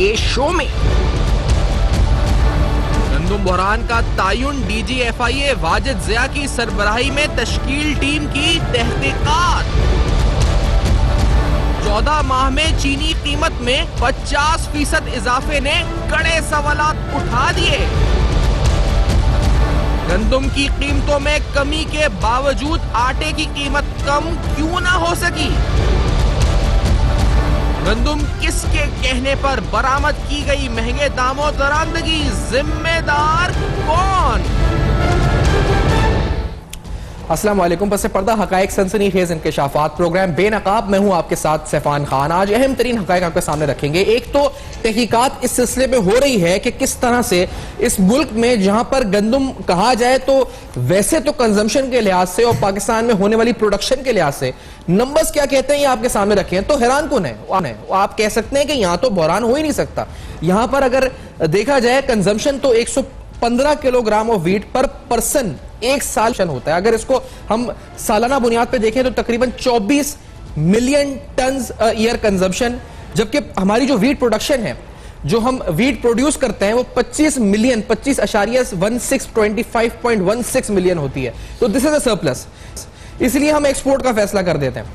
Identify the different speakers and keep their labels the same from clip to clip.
Speaker 1: के शो में। गंदुम बहरान का तायुन DGFIA वाजिद ज़िया की सरबराही में तश्कील टीम की तहकीकात। 14 माह में चीनी कीमत में 50% इजाफे ने कड़े सवालात उठा दिए। गंदुम की कीमतों में कमी के बावजूद आटे की कीमत कम क्यों ना हो सकी? गंदुम किसके कहने पर बरामद की गई? महंगे दामों दरामदगी जिम्मेदार कौन? अस्सलाम वालेकुम। पस पर्दा हकायक सनसनीखेज इंकशाफात प्रोग्राम बेनकाब। मैं हूं आपके साथ सैफान खान। आज अहम तरीन हकायक आपके सामने रखेंगे। एक तो तहकीकात इस सिलसिले में हो रही है कि किस तरह से इस मुल्क में जहां पर गंदुम कहा जाए तो वैसे तो कंजम्पशन के लिहाज से और पाकिस्तान में होने वाली प्रोडक्शन के लिहाज से नंबर्स क्या कहते हैं ये आपके सामने रखे हैं तो हैरान कौन है। आप कह सकते हैं कि यहां तो बहरान हो ही नहीं सकता। यहां पर अगर देखा जाए कंजम्पशन तो 115 किलोग्राम ऑफ व्हीट पर पर्सन एक साल होता है। अगर इसको हम सालाना बुनियाद पे देखें तो तकरीबन 24 मिलियन टन ईयर कंजम्पशन, जबकि हमारी जो व्हीट प्रोडक्शन है, जो हम व्हीट प्रोड्यूस करते हैं वो 25.16 मिलियन होती है। तो दिस इज अ सरप्लस, इसलिए हम एक्सपोर्ट का फैसला कर देते हैं।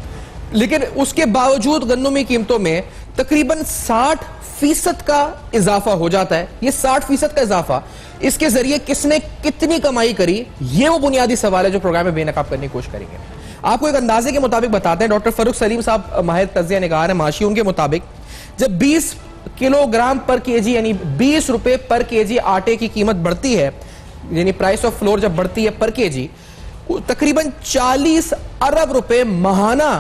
Speaker 1: लेकिन उसके बावजूद गन्नों की कीमतों में तकरीबन 60% का इजाफा हो जाता है। ये 60% का इजाफा, इसके जरिए किसने कितनी कमाई करी, ये वो बुनियादी सवाल है जो प्रोग्राम में बेनकाब करने की कोशिश करेंगे। आपको एक अंदाजे के मुताबिक बताते हैं। डॉक्टर फरूख सलीम साहब माहिर तज्जिया निगार है माशी, उनके मुताबिक जब 20 किलोग्राम पर केजी यानी 20 रुपए पर केजी आटे की कीमत बढ़ती है, यानी प्राइस ऑफ फ्लोर जब बढ़ती है पर केजी, तकरीबन 40 अरब रुपए माहाना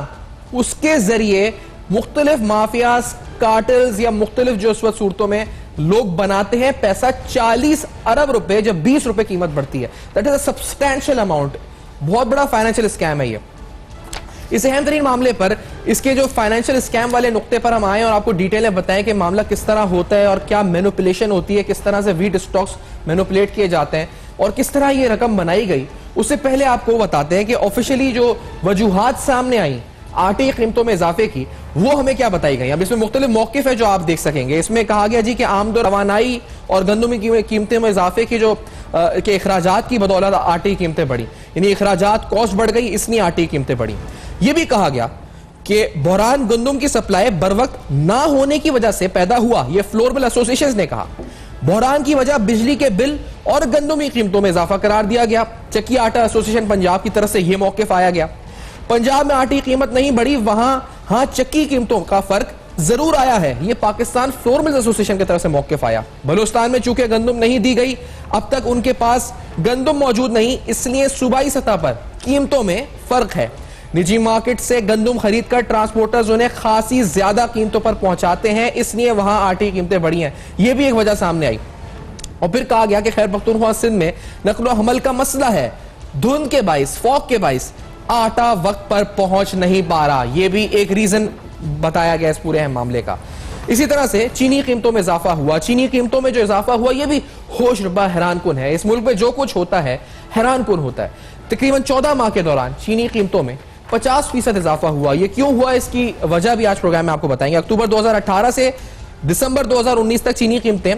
Speaker 1: उसके जरिए मुख्तलिफ माफियाज, कार्टेल्स या मुख्तलिफ जो इस वक्त सूरतों में लोग बनाते हैं पैसा। 40 अरब रुपए जब 20 रुपए कीमत बढ़ती है, that is a substantial amount. बहुत बड़ा फाइनेंशियल स्कैम है ये। इस अहम तरीन मामले पर, इसके जो फाइनेंशियल स्कैम वाले नुक्ते पर हम आए और आपको डिटेल में बताएं कि मामला किस तरह होता है और क्या मैनिपुलेशन होती है, किस तरह से व्हीट स्टॉक्स मैनिपुलेट किए जाते हैं और किस तरह ये रकम बनाई गई। उससे पहले आपको बताते हैं कि ऑफिशियली जो वजूहात सामने आई आटे की कीमतों में इजाफे की, वो हमें क्या बताई गई। अब इसमें मुख्तलिफ मौकिफ है जो आप देख सकेंगे। इसमें कहा गया जी कि आमद और रवानाई और गंदुम की कीमतें में इजाफे की जो के अखराजात की बदौलत आटे की कीमतें बढ़ी, यानी अखराजात कॉस्ट बढ़ गई, इसलिए आटे की कीमतें बढ़ी। यह भी कहा गया कि बहरान गंदुम की सप्लाई बर वक्त ना होने की वजह से पैदा हुआ। यह फ्लोर मिल एसोसिएशन ने कहा। बहरान की वजह बिजली के बिल और गंदुम की कीमतों में इजाफा करार दिया गया। चक्की आटा एसोसिएशन पंजाब की तरफ से यह मौकिफ आया गया। पंजाब में आटे की कीमत नहीं बढ़ी, वहां हां चक्की कीमतों का फर्क जरूर आया है। यह पाकिस्तान फ्लोर मिल्स एसोसिएशन की तरफ से मौकिफ आया। बलूचिस्तान में चूंकि गंदुम नहीं दी गई, अब तक उनके पास गंदुम मौजूद नहीं, इसलिए सूबाई सतह पर कीमतों में फर्क है। निजी मार्केट से गंदुम खरीद कर ट्रांसपोर्टर्स उन्हें खासी ज्यादा कीमतों पर पहुंचाते हैं, इसलिए वहां आटे की कीमतें बढ़ी हैं। यह भी एक वजह सामने आई। और फिर कहा गया कि खैर पख्तूनख्वा सिंध में नकलो हमल का मसला है, धुंध के बाइस, फॉग के बाइस आटा वक्त पर पहुंच नहीं पा रहा। यह भी एक रीजन बताया गया इस पूरे अहम मामले का। इसी तरह से चीनी कीमतों में इजाफा हुआ। चीनी कीमतों में जो इजाफा हुआ यह भी होश रब्बा हैरान कुन है। इस मुल्क में जो कुछ होता है हैरान कुन होता है। तकरीबन 14 माह के दौरान चीनी कीमतों में 50% इजाफा हुआ। यह क्यों हुआ, इसकी वजह भी आज प्रोग्राम में आपको बताएंगे। अक्टूबर 2018 से दिसंबर 2019 तक चीनी कीमतें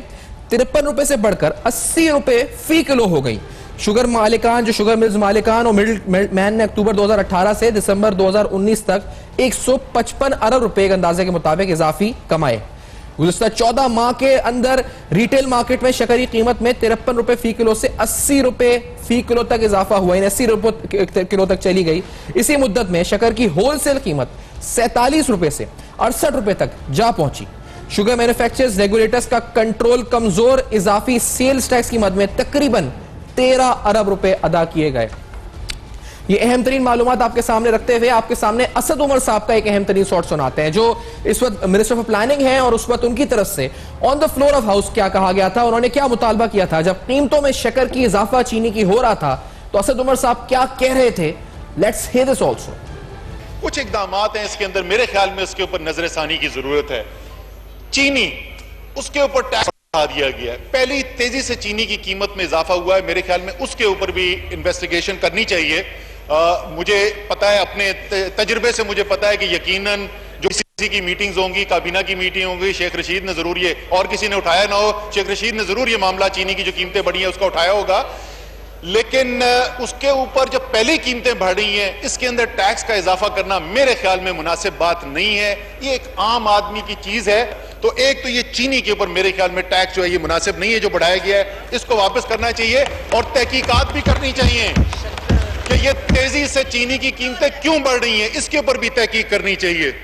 Speaker 1: 53 रुपए से बढ़कर 80 रुपए फी किलो हो गई। शुगर मालिकान, जो शुगर मिल्स मालिकान और मिडिल मैन ने अक्टूबर 2018 से दिसंबर 2019 तक 155 अरब रुपए के अंदाजे के मुताबिक इजाफी कमाए। गुज़िश्ता 14 माह के अंदर रिटेल मार्केट में शक्कर की कीमत में 53 रुपए फी किलो से 80 रुपए फी किलो तक इजाफा हुआ, 80 रुपए किलो तक चली गई। इसी मुद्दत में शक्कर की होलसेल कीमत 47 रुपए से 68 रुपए तक जा पहुंची। शुगर मैन्युफैक्चरर्स रेगुलेटर्स का कंट्रोल कमजोर, इजाफी सेल्स टैक्स की मद में तकरीबन 13 अरब रुपए अदा किए गए। ये अहम तरीन मालूमात आपके सामने रखते हुए आपके सामने असद उमर साहब का एक अहम तरीन शॉट सुनाते हैं, जो इस वक्त मिनिस्टर ऑफ प्लानिंग है और उस वक्त उनकी तरफ से on the floor of house क्या कहा गया था, उन्होंने क्या मुतालबा किया था जब कीमतों में शक्कर की इजाफा चीनी की हो रहा था। तो असद उमर साहब क्या कह रहे थे, लेट्स हियर दिस आल्सो।
Speaker 2: कुछ इकदाम हैं इसके अंदर, मेरे ख्याल में इसके ऊपर नजरसानी की जरूरत है। चीनी, उसके ऊपर टैक्स दिया गया है। पहली तेजी से चीनी की कीमत में इजाफा हुआ है, मेरे ख्याल में उसके ऊपर भी इन्वेस्टिगेशन करनी चाहिए। मुझे पता है, अपने तजुर्बे से मुझे पता है कि यकीनन जो किसी की मीटिंग्स होंगी, काबीना की मीटिंग होंगी, शेख रशीद ने जरूर ये, और किसी ने उठाया ना हो, शेख रशीद ने जरूर ये मामला चीनी की जो कीमतें बढ़ी हैं उसका उठाया होगा, लेकिन उसके ऊपर जब पहली कीमतें बढ़ रही हैं इसके अंदर टैक्स का इजाफा करना मेरे ख्याल में मुनासिब बात नहीं है। ये एक आम आदमी की चीज है। तो एक तो ये चीनी के ऊपर मेरे ख्याल में टैक्स जो है ये मुनासिब नहीं है जो बढ़ाया गया है, इसको वापस करना चाहिए और तहकीकात भी करनी चाहिए कि ये तेजी से चीनी की कीमतें क्यों बढ़ रही हैं, इसके ऊपर भी तहकीक करनी चाहिए।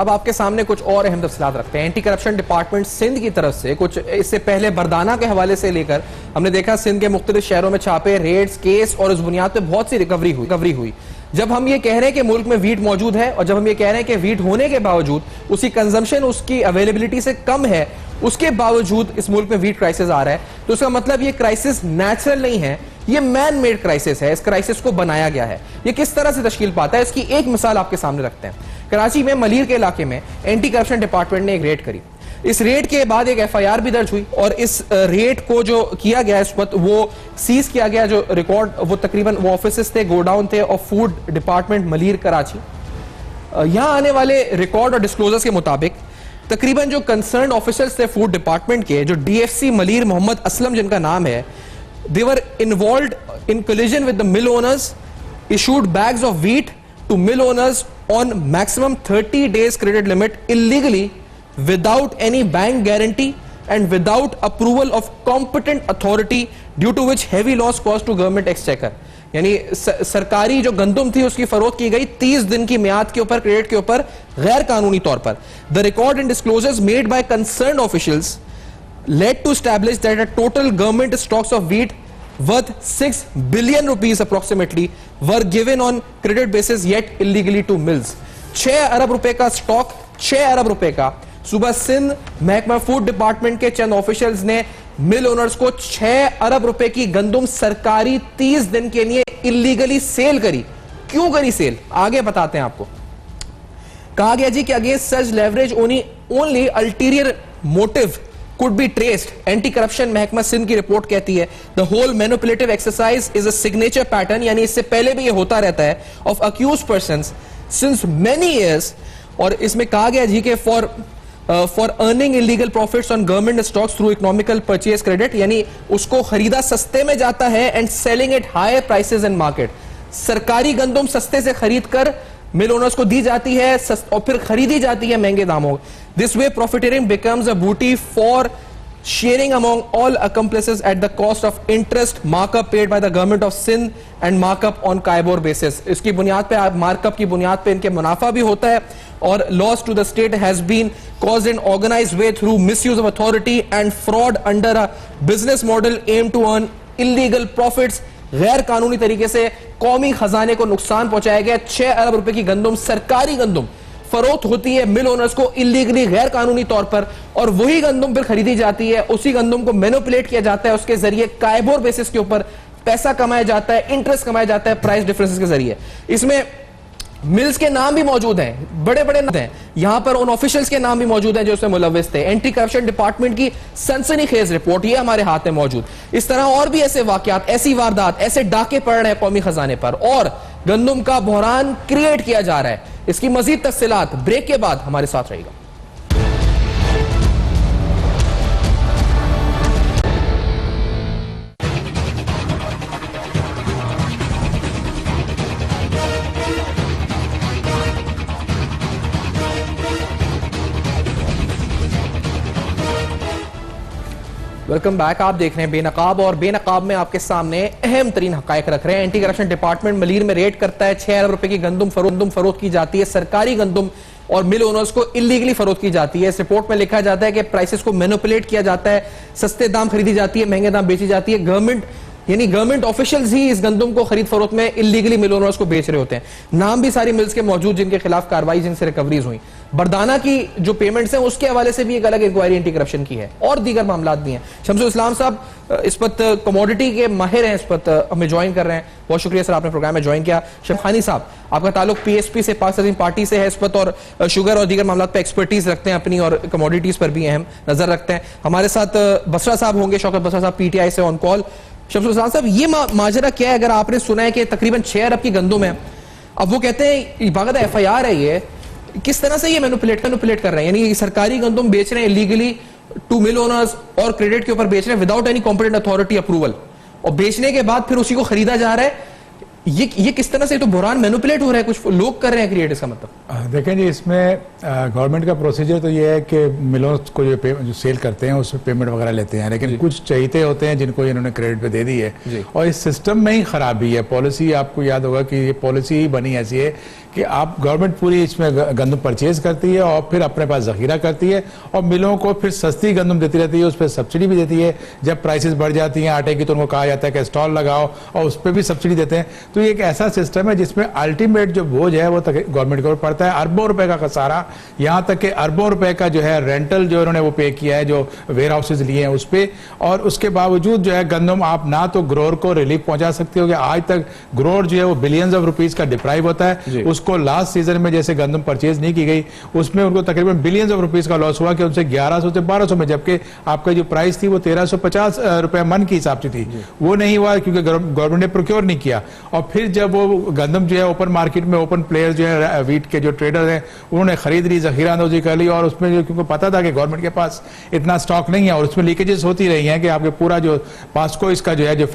Speaker 1: अब आपके सामने कुछ और अहम तफसीलात रखते हैं। एंटी करप्शन डिपार्टमेंट सिंध की तरफ से कुछ इससे पहले बरदाना के हवाले से लेकर हमने देखा सिंध के मुख्तलिफ शहरों में छापे, रेड्स, केस और उस बुनियाद पर बहुत सी रिकवरी हुई। जब हम ये कह रहे हैं कि मुल्क में वीट मौजूद है और जब हम ये कह रहे हैं कि वीट होने के बावजूद उसकी कंजम्पशन उसकी अवेलेबिलिटी से कम है, उसके बावजूद इस मुल्क में वीट क्राइसिस आ रहा है, तो उसका मतलब ये क्राइसिस नेचुरल नहीं है, ये मैन मेड क्राइसिस है। इस क्राइसिस को बनाया गया है। ये किस तरह से तश्कील पाता है, इसकी एक मिसाल आपके सामने रखते हैं। कराची में मलीर के इलाके में एंटी करप्शन डिपार्टमेंट ने एक रेड करी। इस रेड के बाद एक एफआईआर भी दर्ज हुई और इस रेड को जो किया गया इस वक्त वो सीज किया गया, जो रिकॉर्ड वो तकरीबन वो ऑफिसेस थे, गोडाउन थे और फूड डिपार्टमेंट मलीर कराची। यहां आने वाले रिकॉर्ड और डिस्क्लोजर्स के मुताबिक तकरीबन जो कंसर्न ऑफिसर्स थे फूड डिपार्टमेंट के, जो डीएफसी मलीर मोहम्मद असलम जिनका नाम है, they were involved in collision with the mill owners, issued bags of wheat to mill owners on maximum 30 days credit limit illegally without any bank guarantee and without approval of competent authority, due to which heavy loss caused to government exchequer। यानी सरकारी जो गंदुम थी उसकी फरोख्त की गई 30 दिन की मियाद के ऊपर, क्रेडिट के ऊपर, गैर कानूनी तौर पर। The record and disclosures made by concerned officials led to establish that a total government stocks of wheat worth 6 billion rupees approximately were given on credit basis yet illegally to mills। 6 अरब रुपए का stock, 6 अरब रुपए का सुबह सिंध महकमा food department के चंद officials ने मिल owners को 6 अरब रुपए की गंदुम सरकारी 30 दिन के लिए इलीगली सेल करी। क्यों करी सेल, आगे बताते हैं आपको। कहा गया जी कि against such leverage only ulterior motive could be traced। Anti corruption महकमा सिंध की रिपोर्ट कहती है the whole manipulative exercise is a signature pattern, यानी इससे पहले भी ये होता रहता है, of accused persons since many years। और इसमें कहा गया जी कि for earning illegal profits on government stocks through economical purchase credit, यानी उसको खरीदा सस्ते में जाता है and selling at higher prices in market। सरकारी गंदुम सस्ते से खरीद कर मिल ओनर्स को दी जाती है और फिर खरीदी जाती है महंगे दामों। This way profiteering becomes a booty for sharing among all accomplices at the cost of interest markup paid by the government of Sindh and markup on कायबोर basis। इसकी बुनियाद पे, मार्कअप की बुनियाद पे इनके मुनाफा भी होता है और loss to the state has been caused in organized way through misuse of authority and fraud under a business model aimed to earn illegal profits। गैर कानूनी तरीके से कौमी खजाने को नुकसान पहुंचाया गया। 6 अरब रुपए की गंदुम, सरकारी गंदुम फरोख्त होती है मिल ओनर्स को इलीगली, गैर कानूनी तौर पर, और वही गंदुम फिर खरीदी जाती है। उसी गंदुम को मैनिपुलेट किया जाता है, उसके जरिए कायबोर बेसिस के ऊपर पैसा कमाया जाता है, इंटरेस्ट कमाया जाता है प्राइस डिफरेंसेस के जरिए। इसमें मिल्स के नाम भी मौजूद हैं, बड़े बड़े नाम हैं, यहां पर उन ऑफिशियल्स के नाम भी मौजूद हैं जो उसमें मुलव्विस थे। एंटी करप्शन डिपार्टमेंट की सनसनीखेज रिपोर्ट ये हमारे हाथ में मौजूद। इस तरह और भी ऐसे वाकयात, ऐसी वारदात, ऐसे डाके पड़ रहे हैं कौमी खजाने पर और गंदुम का बहरान क्रिएट किया जा रहा है। इसकी मजीद तफसीलात ब्रेक के बाद हमारे साथ रहेगा। Welcome back. आप देख रहे हैं बेनकाब और बेनकाब में आपके सामने अहम तरीन हकायक रख रहे हैं। एंटी करप्शन डिपार्टमेंट मलीर में रेड करता है, 6 अरब रुपए की गंदुम फरोख्त की जाती है, सरकारी गंदुम और मिल ओनर्स को इलीगली फरोख्त की जाती है। इस रिपोर्ट में लिखा जाता है कि प्राइसेस को मैनिपुलेट किया जाता है, सस्ते दाम खरीदी जाती है, महंगे दाम बेची जाती है। गवर्नमेंट ऑफिशियल्स ही इस गंदुम को खरीद फरोख्त में इलीगली मिल ओनर्स को बेच रहे होते हैं। नाम भी सारी मिल्स के मौजूद जिनके खिलाफ कार्रवाई, जिनसे रिकवरीज हुई। बरदाना की जो पेमेंट्स हैं उसके हवाले से भी एक अलग इंक्वायरी एंटी करप्शन की है और दीगर मामला भी हैं। शमसुल इस्लाम साहब इस वक्त कमोडिटी के माहिर हैं, इस वक्त हमें ज्वाइन कर रहे हैं। बहुत शुक्रिया सर, आपने प्रोग्राम में ज्वाइन किया। शफखानी साहब, आपका ताल्लुक पीएसपी से, पाकिस्तान पार्टी से है इस वक्त और शुगर और दीगर मामला पर एक्सपर्टीज रखते हैं अपनी और कमोडिटीज पर भी अहम नजर रखते हैं। हमारे साथ बसरा साहब होंगे, शौकत बसरा साहब पीटीआई से ऑन कॉल। शमसुल इस्लाम साहब, ये माजरा क्या है? अगर आपने सुना है कि तकरीबन 6 अरब की गंदुम है, अब वो कहते हैं बाकायदा एफआईआर है, किस तरह से ये मैनिपुलेट कर रहे हैं, यानी सरकारी गंदम बेच रहे हैं इलीगली टू मिल ओनर्स और क्रेडिट के ऊपर बेच रहे हैं without any competent authority approval, और बेचने के बाद फिर उसी को खरीदा जा रहा है। ये किस तरह से तो बुरान मैनिपुलेट हो रहा है, कुछ लोग कर रहे हैं क्रिएट, इसका मतलब।
Speaker 3: देखें जी, इसमें गवर्नमेंट का प्रोसीजर तो ये है कि मिलों को जो सेल करते हैं उसमें पेमेंट वगैरह लेते हैं, लेकिन कुछ चहीते होते हैं जिनको इन्होंने क्रेडिट पे दे दी है, और इस सिस्टम में ही खराबी है। पॉलिसी आपको याद होगा कि ये पॉलिसी ही बनी ऐसी है कि आप गवर्नमेंट पूरी इसमें गंदम परचेज करती है और फिर अपने पास जखीरा करती है और मिलों को फिर सस्ती गंदम देती रहती है, उस पर सब्सिडी भी देती है। जब प्राइसेस बढ़ जाती हैं आटे की तो उनको कहा जाता है कि स्टॉल लगाओ और उस पर भी सब्सिडी देते हैं। तो ये एक ऐसा सिस्टम है जिसमें अल्टीमेट जो बोझ है वो गवर्नमेंट के ऊपर पड़ता है। अरबों रुपए का खसारा, यहाँ तक कि अरबों रुपए का जो है रेंटल जो उन्होंने वो पे किया है, जो वेयर हाउसेज लिए हैं उस पर, और उसके बावजूद जो है गंदम आप ना तो ग्रोअर को रिलीफ पहुंचा सकते हो कि आज तक ग्रोअर जो है वो बिलियंस ऑफ रुपीज का डिप्राइव होता है। उसको लास्ट सीजन में जैसे गंदम परचेज नहीं की गई उसमें उनको तकरीबन बिलियंस ऑफ रुपीज का लॉस हुआ कि उनसे 1100 से 1200 में, जबकि आपका जो प्राइस थी वो 1350 रुपए मन के हिसाब से थी, वो नहीं हुआ क्योंकि गवर्नमेंट ने प्रोक्योर नहीं किया। और फिर जब वो गंदम जो है ओपन मार्केट में ओपन प्लेयर जो है वीट के जो ट्रेडर हैं उन्होंने खरीद ली, जखीरा अंदोजी कर ली, और उसमें जो क्योंकि पता था कि गवर्नमेंट के पास इतना स्टॉक नहीं है और उसमें लीकेजेस होती रही हैं कि आपके पूरा जो पास्को इसका जो है जो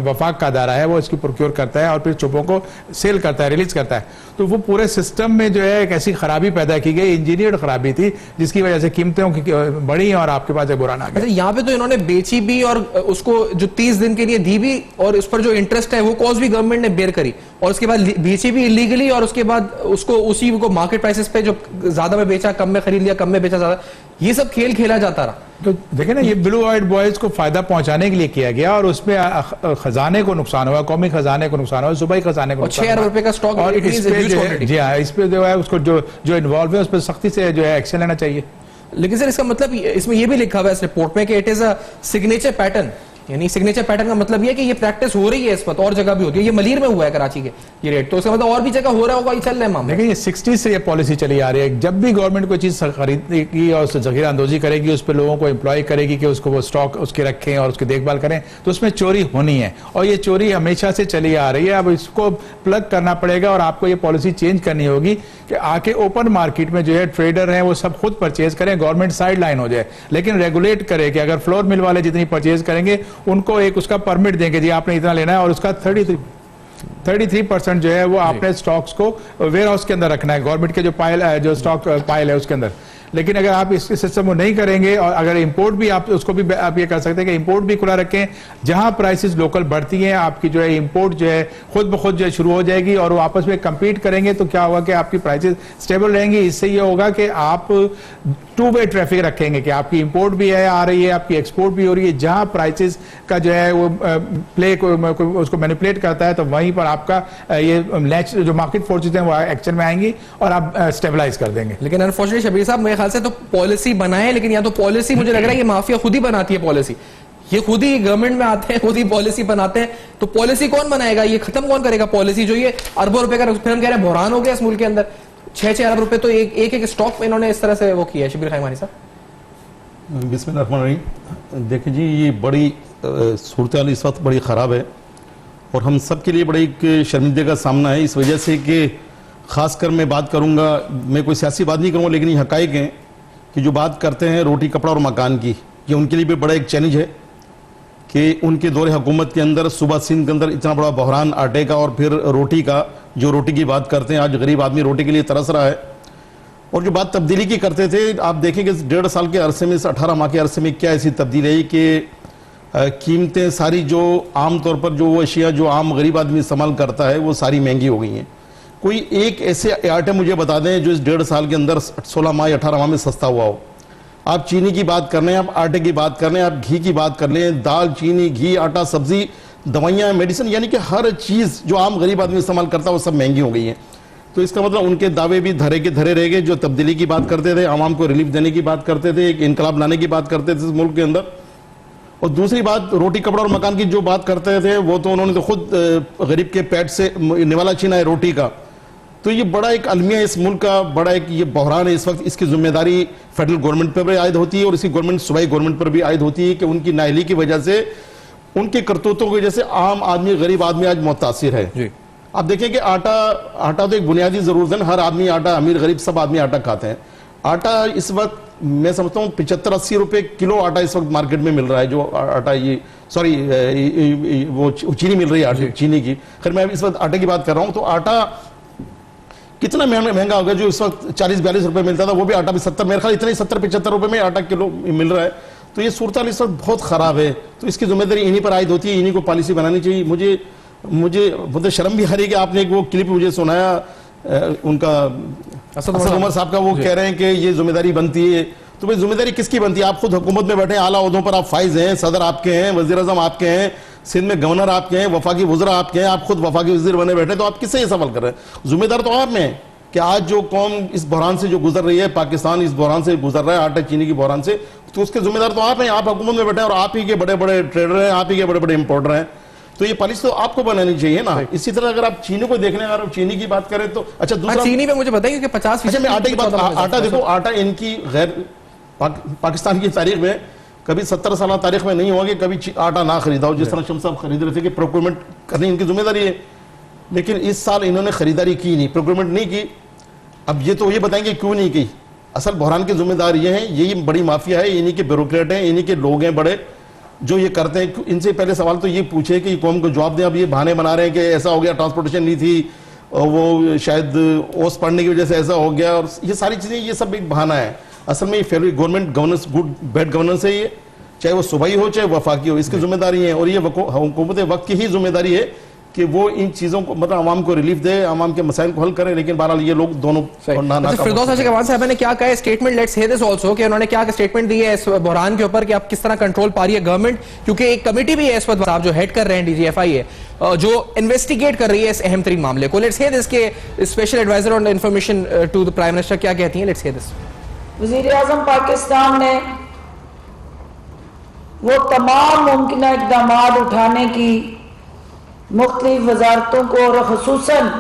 Speaker 3: वफाक का अदारा है वो इसकी प्रोक्योर करता है और फिर चुपों को सेल करता है, रिलीज करता है। तो वो पूरे सिस्टम में जो है एक ऐसी खराबी पैदा की गई, इंजीनियर्ड खराबी थी, जिसकी वजह से कीमतें बढ़ी और आपके पास एक बुरान आ गया।
Speaker 1: यहाँ पे तो इन्होंने बेची भी और उसको जो 30 दिन के लिए दी भी, और उस पर जो इंटरेस्ट है वो कॉस्ट भी गवर्नमेंट ने बेयर करी, और उसके बाद बेची भी इलीगली, और उसके बाद उसको उसी को मार्केट प्राइसेस पे जो ज्यादा में बेचा कम में खरीद लिया, कम में बेचा ज्यादा, ये सब खेल खेला जाता रहा।
Speaker 3: तो देखे ना, ये ब्लू आइड बॉयज को फायदा पहुंचाने के लिए किया गया और उसमें खजाने को नुकसान हुआ, कौमी खजाने को नुकसान हुआ, सूबाई खजाने को,
Speaker 1: 6 अरब रुपए का स्टॉक,
Speaker 3: और इस पे जी हाँ, इस पे जो है उसको जो इन्वॉल्व है उस पर सख्ती से जो है एक्शन लेना चाहिए।
Speaker 1: लेकिन सर इसका मतलब इसमें ये भी लिखा हुआ है इस रिपोर्ट में कि it is a signature pattern, यानी सिग्नेचर पैटर्न का मतलब ये कि ये प्रैक्टिस हो रही है इस पर, और जगह भी होती है। ये मलीर में हुआ है कराची के ये रेट, तो इसका मतलब और भी जगह हो रहा होगा, ये चल रहा है मामला।
Speaker 3: देखिए, ये 60 से ये पॉलिसी चली आ रही है, जब भी गवर्नमेंट कोई चीज खरीदेगी और उससे जखीरा अंदोजी करेगी, उस पर लोगों को एम्प्लॉय करेगी कि उसको वो स्टॉक उसके रखें और उसकी देखभाल करें, तो उसमें चोरी होनी है, और ये चोरी हमेशा से चली आ रही है। अब इसको प्लग करना पड़ेगा और आपको ये पॉलिसी चेंज करनी होगी कि आके ओपन मार्केट में जो है ट्रेडर हैं वो सब खुद परचेज करें, गवर्नमेंट साइड लाइन हो जाए, लेकिन रेगुलेट करे कि अगर फ्लोर मिल वाले जितनी परचेज करेंगे उनको एक उसका परमिट देंगे, जी आपने इतना लेना है, और उसका 33% जो है वो आपने स्टॉक्स को वेयर हाउस के अंदर रखना है, गवर्नमेंट के जो स्टॉक पाइल है उसके अंदर। लेकिन अगर आप इस सिस्टम को नहीं करेंगे, और अगर इंपोर्ट भी आप उसको भी आप ये कर सकते हैं कि इंपोर्ट भी खुला रखें, जहां प्राइसेस लोकल बढ़ती हैं आपकी जो है इंपोर्ट जो है खुद ब खुद जो है शुरू हो जाएगी और वो आपस में कम्पीट करेंगे, तो क्या होगा कि आपकी प्राइसेस स्टेबल रहेंगी। इससे ये होगा कि आप टू वे ट्रैफिक रखेंगे कि आपकी इंपोर्ट भी है आ रही है, आपकी एक्सपोर्ट भी हो रही है, जहां प्राइसेस का जो है वो प्ले को उसको मैनिपुलेट करता है, तो वहीं पर आपका ये जो मार्केट फोर्सेस हैं वो एक्शन में आएंगी और आप स्टेबलाइज कर देंगे।
Speaker 1: लेकिन अनफॉर्चुनेटली शबीर साहब, मेरे ख्याल से तो पॉलिसी बनाए, लेकिन या तो पॉलिसी मुझे लग रहा है ये माफिया खुद ही बनाती है पॉलिसी, ये खुद ही गवर्नमेंट में आते हैं, खुद ही पॉलिसी बनाते हैं, तो पॉलिसी कौन बनाएगा, ये खत्म कौन करेगा पॉलिसी जो ये अरबों रुपए का, फिर हम कह रहे हैं बुरहान हो गया इस मुल्क के अंदर, 6 अरब रुपए तो एक स्टॉक में इन्होंने इस तरह से वो किया है। शबीर खान साहब,
Speaker 4: बिस्मिल्लाह। देखिए जी, ये बड़ी सूरत इस वक्त बड़ी ख़राब है और हम सब के लिए बड़ी एक शर्मिंदगी का सामना है, इस वजह से कि ख़ासकर मैं बात करूंगा, मैं कोई सियासी बात नहीं करूंगा, लेकिन ये हक़ाइक़ हैं कि जो बात करते हैं रोटी कपड़ा और मकान की, ये उनके लिए भी बड़ा एक चैलेंज है कि उनके दौरे हुकूमत के अंदर सूबा सिंध के अंदर इतना बड़ा बहरान आटे का और फिर रोटी का, जो रोटी की बात करते हैं, आज गरीब आदमी रोटी के लिए तरस रहा है। और जो बात तब्दीली की करते थे, आप देखेंगे 1.5 साल के अरसे में, इस 18 माह के अरसे में क्या ऐसी तब्दीली आई कि कीमतें सारी जो आम तौर पर जो वो अशिया जो आम गरीब आदमी इस्तेमाल करता है वो सारी महंगी हो गई हैं। कोई एक ऐसे आइटम मुझे बता दें जो इस 1.5 साल के अंदर 16 माह या 18 माह में सस्ता हुआ हो। आप चीनी की बात कर लें, आप आटे की बात कर लें, आप घी की बात कर लें, दाल, चीनी, घी, आटा, सब्जी, दवाइयाँ, मेडिसिन, यानी कि हर चीज़ जो आम गरीब आदमी इस्तेमाल करता है वो सब महंगी हो गई है। तो इसका मतलब उनके दावे भी धरे के धरे रह गए। जो तब्दीली की बात करते थे, आवाम को रिलीफ देने की बात करते थे, एक इनकलाब लाने की बात करते थे इस मुल्क के अंदर। और दूसरी बात, रोटी कपड़ा और मकान की जो बात करते थे, वो तो उन्होंने तो खुद गरीब के पेट से निवाला छीना है रोटी का। तो ये बड़ा एक अलमिया इस मुल्क का, बड़ा एक ये बहरान है इस वक्त। इसकी जिम्मेदारी फेडरल गवर्नमेंट पर भी आयद होती है और इसी गवर्नमेंट सूबाई गवर्नमेंट पर भी आयद होती है कि उनकी नाअहली की वजह से, उनके करतूतों की वजह से आम आदमी, गरीब आदमी आज मुतासिर है। आप देखें कि आटा तो एक बुनियादी जरूरत है ना, हर आदमी आटा, अमीर गरीब सब आदमी आटा खाते हैं। आटा इस वक्त मैं समझता हूँ 75-80 रुपए किलो आटा इस वक्त मार्केट में मिल रहा है, जो आटा ये सॉरी वो चीनी मिल रही है आटे चीनी की। खैर मैं इस वक्त आटे की बात कर रहा हूँ, तो आटा कितना महंगा हो गया, जो इस वक्त 40-42 रुपए मिलता था वो भी आटा भी 70, मेरे ख्याल इतने 70-75 रुपए में आटा किलो मिल रहा है। तो ये सूरत इस वक्त बहुत खराब है, तो इसकी जिम्मेदारी इन्हीं पर आयद होती है, इन्हीं को पॉलिसी बनानी चाहिए। मुझे शर्म भी आ रही है कि आपने एक वो क्लिप मुझे सुनाया उनका असद उमर साहब का, वो कह रहे हैं कि ये जिम्मेदारी बनती है। तो भाई जिम्मेदारी किसकी बनती है? आप खुद हुकूमत में बैठे, आला ओहदों पर आप फाइज हैं, सदर आपके हैं, वजीर आजम आपके हैं, सिंध में गवर्नर आपके हैं, वफाकी वज़रा आपके हैं, आप खुद वफाकी वजीर बने बैठे, तो आप किससे ये सवाल कर रहे हैं? जिम्मेदार तो आप में है कि आज जो कौम इस बहरान से जो गुजर रही है, पाकिस्तान इस बहरान से गुजर रहा है, आटा चीनी की बहरान से, तो उसके जिम्मेदार तो आप हैं। आप हुकूमत में बैठे हैं और आप ही के बड़े बड़े ट्रेडर हैं, आप ही के बड़े बड़े इंपोर्टर हैं, तो ये पॉलिसी तो आपको बनानी चाहिए ना। इसी तरह अगर आप चीनी को देखने, अगर आप चीनी की बात करें तो अच्छा दूसरा
Speaker 1: चीनी में मुझे बताइए कि 50%
Speaker 4: में आटे की बात, आटा देखो, आटा इनकी गैर पाकिस्तान की तारीख में कभी 70 साल तारीख में नहीं हुआ कि कभी आटा ना खरीदा हो, जिस तरह शम्स साहब खरीद रहे थे कि प्रोक्योरमेंट करनी इनकी जिम्मेदारी है, लेकिन इस साल इन्होंने खरीदारी की नहीं, प्रोक्योरमेंट नहीं की। अब ये तो ये बताएंगे क्यों नहीं की। असल बहरान की जिम्मेदार ये है, यही बड़ी माफिया है, इन्हीं के ब्यूरोक्रेट हैं, इन्हीं के लोग हैं बड़े जो ये करते हैं। इनसे पहले सवाल तो ये पूछे कि कौम को जवाब दें। अब ये बहाने बना रहे हैं कि ऐसा हो गया, ट्रांसपोर्टेशन नहीं थी, और वो शायद ओस पढ़ने की वजह से ऐसा हो गया, और ये सारी चीजें, ये सब एक बहाना है। असल में ये federal government governance, good bad governance है, ये चाहे वो सूबाई हो चाहे वफाकी हो, इसकी जिम्मेदारी है। और ये हुकूमत वक्त की ही जिम्मेदारी है कि वो इन चीजों को मतलब आवाम को रिलीफ दे, आवाम के मसाइल को हल करे। लेकिन बहरहाल ये लोग दोनों
Speaker 1: फिरदौस अहमद साहब ने क्या कहा statement, let's hear this also, कि उन्होंने क्या स्टेटमेंट दी है इस बहरान के ऊपर कि आप किस तरह कंट्रोल पा रही है गवर्नमेंट, क्योंकि एक कमेटी भी है इस वक्त साहब जो हेड कर रहे हैं DGFI जो इन्वेस्टिगेट कर रही है इस अहम तरीन मामले को। लेट्स हियर दिस के special advisor on information to the prime minister क्या कहती हैं, लेट्स हियर दिस।
Speaker 5: वज़ीर आज़म पाकिस्तान ने वो तमाम मुमकिन इक़दाम उठाने की मुख्तलिफ वजारतों को, और ख़ुसूसन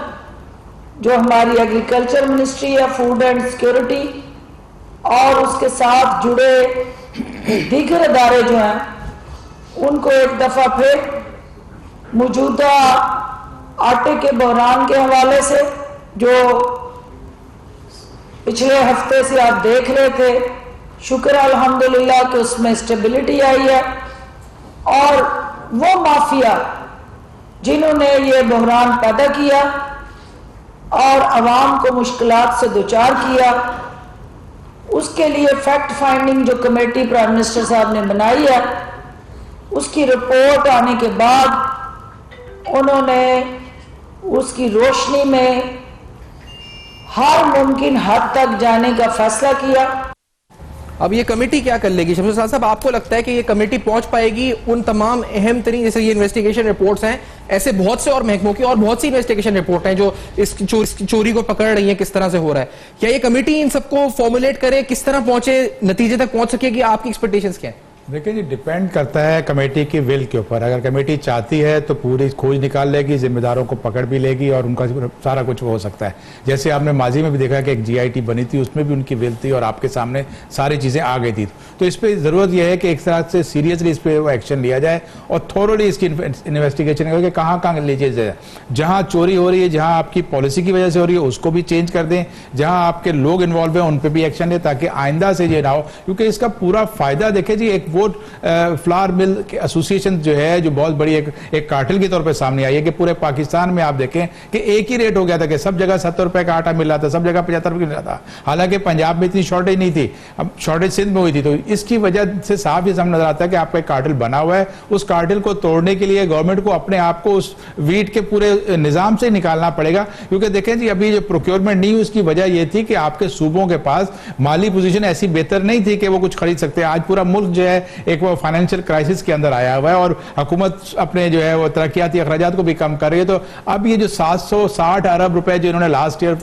Speaker 5: जो हमारी एग्रीकल्चर मिनिस्ट्री है, फूड एंड सिक्योरिटी, और उसके साथ जुड़े दीगर अदारे जो हैं, उनको एक दफ़ा फिर मौजूदा आटे के बहरान के हवाले से जो पिछले हफ्ते से आप देख रहे थे, शुक्र अल्हम्दुलिल्लाह कि उसमें स्टेबिलिटी आई है, और वो माफिया जिन्होंने ये बहरान पैदा किया और अवाम को मुश्किलात से दुचार किया, उसके लिए फैक्ट फाइंडिंग जो कमेटी प्राइम मिनिस्टर साहब ने बनाई है, उसकी रिपोर्ट आने के बाद उन्होंने उसकी रोशनी में हर मुमकिन हद तक जाने का फैसला किया।
Speaker 1: अब ये कमेटी क्या कर लेगी शमशेद साहब? आपको लगता है कि ये कमेटी पहुंच पाएगी उन तमाम अहम तरीन, जैसे ये इन्वेस्टिगेशन रिपोर्ट्स हैं, ऐसे बहुत से और महकमों की और बहुत सी इन्वेस्टिगेशन रिपोर्ट हैं जो इस चोरी को पकड़ रही हैं, किस तरह से हो रहा है, क्या ये कमेटी इन सबको फॉर्मुलेट करे, किस तरह पहुंचे, नतीजे तक पहुंच सकेगी? आपकी एक्सपेक्टेशंस क्या है?
Speaker 3: देखिए जी, डिपेंड करता है कमेटी की विल के ऊपर। अगर कमेटी चाहती है तो पूरी खोज निकाल लेगी, जिम्मेदारों को पकड़ भी लेगी और उनका सारा कुछ हो सकता है। जैसे आपने माजी में भी देखा कि एक GIT बनी थी, उसमें भी उनकी विल थी और आपके सामने सारी चीज़ें आ गई थी। तो इस पर ज़रूरत यह है कि एक तरह से सीरियसली इस पर एक्शन लिया जाए और थोरोली इसकी इन्वेस्टिगेशन करके कहाँ कहाँ लीजिए जाए। जहाँ चोरी हो रही है, जहाँ आपकी पॉलिसी की वजह से हो रही है, उसको भी चेंज कर दें। जहाँ आपके लोग इन्वॉल्व हैं उन पर भी एक्शन लें, ताकि आइंदा से ये ना हो। क्योंकि इसका पूरा फायदा देखें जी, एक वो फ्लावर मिल एसोसिएशन जो है, जो बहुत बड़ी एक कार्टेल के तौर पे सामने आई है कि पूरे पाकिस्तान में आप देखें कि एक ही रेट हो गया था कि सब जगह 70 रुपए का आटा मिल रहा था, सब जगह 75 रुपए मिल रहा था। हालांकि पंजाब में इतनी शॉर्टेज नहीं थी, अब शॉर्टेज सिंध में हुई थी। तो इसकी वजह से साफ ये समझ नजर आता है कि आपका एक कार्टेल बना हुआ है। उस कार्टेल को तोड़ने के लिए गवर्नमेंट को अपने आप को उस वीट के पूरे निजाम से निकालना पड़ेगा। क्योंकि देखें जी, अभी जो प्रोक्योरमेंट नहीं हुई उसकी वजह यह थी कि आपके सूबों के पास माली पोजीशन ऐसी बेहतर नहीं थी कि वो कुछ खरीद सकते। आज पूरा मुल्क जो है एक वो फाइनेंशियल क्राइसिस के अंदर आया हुआ है और हुकूमत अपने जो है वो तरक्याती अखराजात को भी कम कर रही है। तो अब ये जो 760 अरब रुपए जो इन्होंने लास्ट ईयर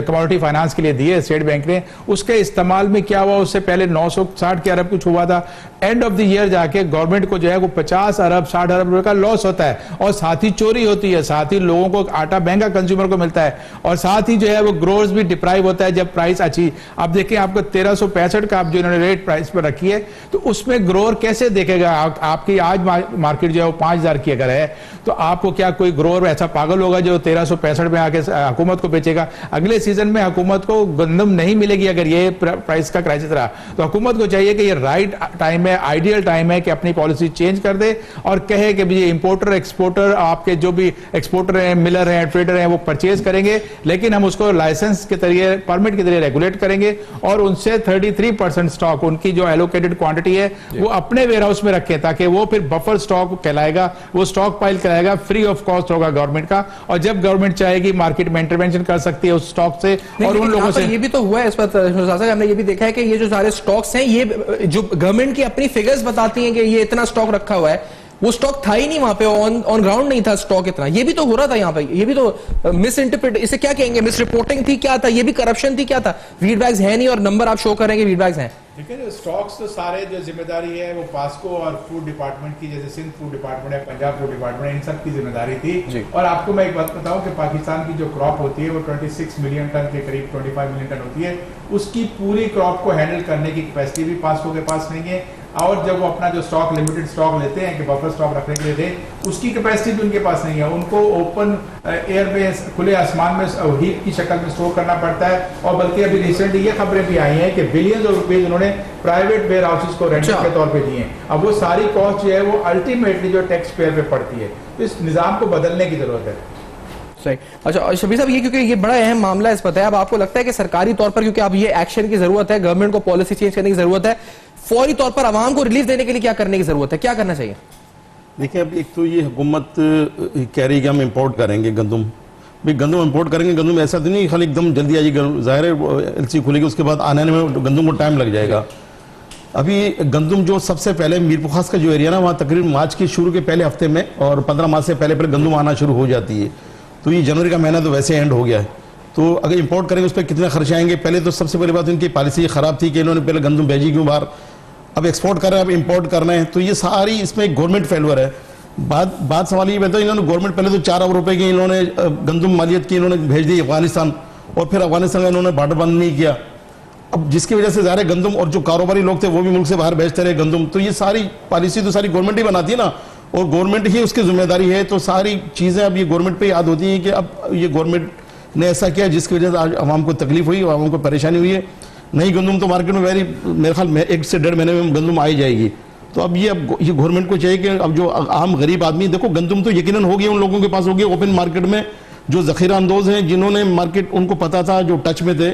Speaker 3: कमोडिटी फाइनेंस के लिए दिए स्टेट बैंक ने, उसके इस्तेमाल में क्या हुआ, उससे पहले 960 के अरब कुछ हुआ था। एंड ऑफ द ईयर जाके गवर्नमेंट को जो है वो 50 अरब 60 अरब रुपए का लॉस होता है और साथ ही चोरी होती है, साथ ही लोगों को आटा महंगा कंज्यूमर को मिलता है और साथ ही जो है वो ग्रोअर्स भी डिप्राइव होता है जब प्राइस अच्छी। अब देखिए, आपको 1365 का आप जो इन्होंने रेट प्राइस पर रखी है, तो उसमें ग्रोअर कैसे देखेगा? आपकी आज मार्केट जो है वो 5,000 की अगर है तो आपको क्या कोई ग्रोअर ऐसा पागल होगा जो 1365 में आके हुकूमत को बेचेगा? अगले सीजन में हुकूमत को गंदम नहीं मिलेगी अगर ये प्राइस का क्राइसिस रहा तो हुकूमत को चाहिए कि ये राइट टाइम है, आइडियल टाइम है कि अपनी पॉलिसी चेंज कर दे और कहे कि ये इंपोर्टर एक्सपोर्टर आपके जो भी एक्सपोर्टर हैं, मिलर हैं, ट्रेडर हैं, वो परचेज करेंगे, लेकिन हम उसको लाइसेंस के जरिए, परमिट के जरिए रेगुलेट करेंगे और उनसे 33% स्टॉक, उनकी जो एलोकेटेड क्वांटिटी है वो अपने वेयर हाउस में रखें ताकि वो फिर बफर स्टॉक कहलाएगा, वो स्टॉक पाइल कराएगा, फ्री ऑफ कॉस्ट होगा गवर्नमेंट का। और जब गवर्नमेंट चाहेगी मार्केट में इंटरवेंशन कर सकती है उस स्टॉक से और उन लोगों से।
Speaker 1: ये भी तो हुआ है इस पर, हमने ये भी देखा है कि ये जो सारे स्टॉक्स हैं, ये जो गवर्नमेंट की अपनी फिगर्स बताती हैं कि ये इतना स्टॉक रखा हुआ है, वो स्टॉक था ही नहीं वहां पे, ऑन ग्राउंड नहीं था स्टॉक इतना। ये भी तो हो रहा था यहाँ पे, ये भी तो मिस इंटरप्रेट, इसे क्या कहेंगे, मिस रिपोर्टिंग थी, क्या था, ये भी करप्शन थी, क्या था? वीड बैग्स है नहीं और नंबर आप शो करेंगे वीड बैग्स हैं।
Speaker 3: देखिए जो स्टॉक्स तो सारे जो जिम्मेदारी है वो पास्को और फूड डिपार्टमेंट की, जैसे सिंध फूड डिपार्टमेंट है, पंजाब फूड डिपार्टमेंट है, इन सब की जिम्मेदारी थी। और आपको मैं एक बात बताऊं कि पाकिस्तान की जो क्रॉप होती है वो 26 मिलियन टन के करीब 25 मिलियन टन होती है, उसकी पूरी क्रॉप को हैंडल करने की कैपेसिटी भी पास्को के पास नहीं है। और जब वो अपना जो स्टॉक, लिमिटेड स्टॉक लेते हैं कि बफर स्टॉक रखने के लिए दे, उसकी कैपेसिटी भी उनके पास नहीं है। उनको ओपन एयर में, खुले आसमान में हीप की शक्ल में स्टोर करना पड़ता है। और बल्कि अभी रिसेंटली ये खबरें भी आई हैं कि बिलियंस ऑफ रुपीज उन्होंने प्राइवेट वेयर हाउसेस को रेंट के तौर पे दिए हैं। अब वो सारी कॉस्ट जो है वो अल्टीमेटली जो टैक्स पेयर पे पड़ती है, तो इस निजाम को बदलने की जरूरत है।
Speaker 1: सही। अच्छा शबीर साहब, ये क्योंकि ये बड़ा अहम मामला है, इस पता है, अब आपको लगता है कि सरकारी तौर पर, क्योंकि अब ये एक्शन की जरूरत है, गवर्नमेंट को पॉलिसी चेंज करने की जरूरत है, फौरी तौर पर आवाम को रिलीफ देने के लिए क्या करने की जरूरत है, क्या करना चाहिए?
Speaker 4: देखिए अब एक तो ये हुकूमत कह रही है कि हम इंपोर्ट करेंगे गंदम, भाई गंदम इंपोर्ट करेंगे, गंदम ऐसा तो नहीं खाली एकदम जल्दी आ जाएगी, ज़ाहिर है एलसी खुलेगी उसके बाद आने में गंदम को टाइम लग जाएगा। अभी गंदम जो सबसे पहले मीरपुखास का जो एरिया ना, वहाँ तकरीबन मार्च के शुरू के पहले हफ्ते में और 15 मार्च से पहले गंदम आना शुरू हो जाती है। तो ये जनवरी का महीना तो वैसे एंड हो गया है, तो अगर इंपोर्ट करेंगे उस पर कितने खर्चे आएंगे? पहले तो सबसे पहली बात इनकी पॉलिसी ख़राब थी कि इन्होंने पहले गंदम भेजी क्यों बाहर, अब एक्सपोर्ट कर रहे हैं, अब इंपोर्ट करना है, तो ये सारी इसमें एक गवर्नमेंट फेलवर है। बात सवाल ये बैठा, इन्होंने गवर्नमेंट पहले तो 4 अरब रुपए की इन्होंने गंदम मालियत की इन्होंने भेज दी अफगानिस्तान, और फिर अफगानिस्तान का इन्होंने बॉर्डर बंद नहीं किया, अब जिसकी वजह से ज़ाहिर है गंदम, और जो कारोबारी लोग थे वो भी मुल्क से बाहर भेजते रहे गंदम। तो ये सारी पॉलिसी तो सारी गवर्नमेंट ही बनाती है ना, और गवर्नमेंट ही उसकी जिम्मेदारी है। तो सारी चीज़ें अब ये गवर्नमेंट पे याद होती हैं कि अब ये गवर्नमेंट ने ऐसा किया जिसकी वजह से आज आवाम को तकलीफ हुई, आवाम को परेशानी हुई है। नई गंदम तो मार्केट में मेरे ख्याल में 1 से 1.5 महीने में गंदम आ ही जाएगी। तो अब ये गवर्नमेंट को चाहिए कि अब जो आम गरीब आदमी, देखो गंदम तो यकीनन होगी, उन लोगों के पास होगी ओपन मार्केट में, जो ज़ख़ीरा अंदोज़ हैं, जिन्होंने मार्केट उनको पता था, जो टच में थे,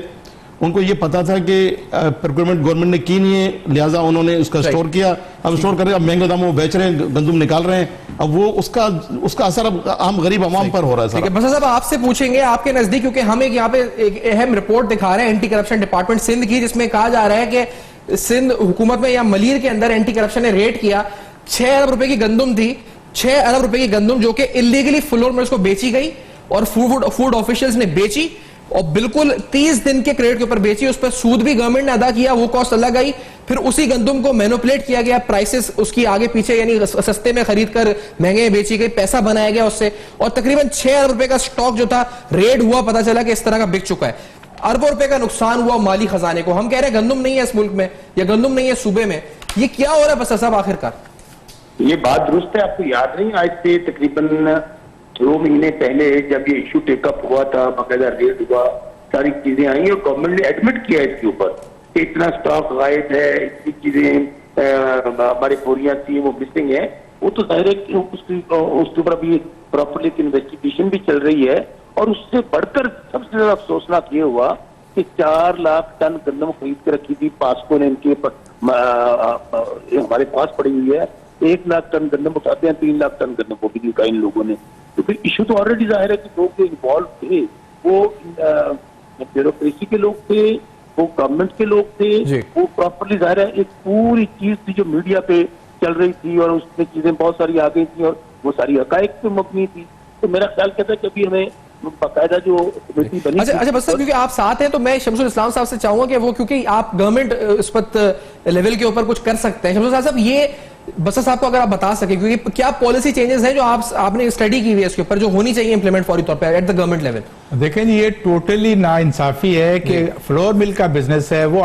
Speaker 4: उनको ये पता था कि प्रोक्योरमेंट गवर्नमेंट ने की नहीं है, लिहाजा उन्होंने उसका स्टोर किया, अब स्टोर करके अब महंगे दामों में बेच रहे हैं, गंदम निकाल रहे हैं, अब वो उसका असर अब आम गरीब आवाम पर हो रहा है।
Speaker 1: बस साहब आपसे पूछेंगे आपके नजदीक, क्योंकि हम एक यहाँ पे एक अहम रिपोर्ट दिखा रहे हैं एंटी करप्शन डिपार्टमेंट सिंध की, जिसमें कहा जा रहा है कि सिंध हुकूमत में या मलीर के अंदर एंटी करप्शन ने रेड किया, 6 अरब रुपए की गंदम थी, 6 अरब रुपए की गंदम जो कि इलीगली फ्लोर में उसको बेची गई और फूड ऑफिशियल्स ने बेची, और बिल्कुल 30 दिन के क्रेडिट के ऊपर बेची, उस पर सूद भी गवर्नमेंट ने अदा किया, वो कॉस्ट अलग आई, फिर उसी गंदम को मैनिपुलेट किया गया, प्राइसेस उसकी आगे पीछे यानी सस्ते में खरीद कर महंगे में बेची गई, पैसा बनाया गया उससे, और तकरीबन 6 अरब रुपए का स्टॉक जो था रेड हुआ, पता चला कि इस तरह का बिक चुका है, अरबों रुपए का नुकसान हुआ माली खजाने को। हम कह रहे हैं गंदम नहीं है इस मुल्क में या गंदम नहीं है सूबे में, ये क्या हो रहा है बस साहब आखिरकार?
Speaker 6: ये बात दुरुस्त है, आपको याद नहीं, आज से तकरीबन 2 महीने पहले जब ये इशू टेकअप हुआ था, बाकायदा रेड हुआ, सारी चीजें आई और गवर्नमेंट ने एडमिट किया इसके ऊपर कि इतना स्टॉक गायब है, इतनी चीजें हमारी बोरियां थी वो मिसिंग है। वो तो जाहिर है कि उसके ऊपर अभी प्रॉपरली इन्वेस्टिगेशन भी चल रही है, और उससे बढ़कर सबसे ज्यादा अफसोसनाक ये हुआ कि 4 लाख टन गंदम खरीद के रखी थी पास्को ने, इनके हमारे पास पड़ी हुई है, 1 लाख टन गंदम उठाते हैं, 3 लाख टन गंदम वो भी निकाला इन लोगों ने। तो फिर इशू तो ऑलरेडी जाहिर है कि लोग जो इन्वॉल्व थे वो ब्यूरोक्रेसी के लोग थे, वो गवर्नमेंट के लोग थे, वो प्रॉपरली जाहिर है एक पूरी चीज थी जो मीडिया पे चल रही थी, और उसमें चीजें बहुत सारी आ गई थी, और वो सारी हकायक पे मबनी थी। तो मेरा ख्याल कहता है कि अभी हमें बाकायदा जो कमेटी बनी।
Speaker 1: अच्छा बस क्योंकि आप साथ हैं तो मैं शमसुल इस्लाम साहब से चाहूंगा कि वो, क्योंकि आप गवर्नमेंट इस वक्त लेवल के ऊपर कुच कर सकते हैं, शमसुल साहब ये बस साहब को अगर आप बता सके, क्योंकि क्या पॉलिसी चेंजेस हैं जो आपने स्टडी की हुई है इसके ऊपर, जो होनी चाहिए इंप्लीमेंट फौरी तौर पर एट द गवर्नमेंट लेवल?
Speaker 3: देखें ये टोटली नाइंसाफी है कि फ्लोर मिल का बिजनेस है वो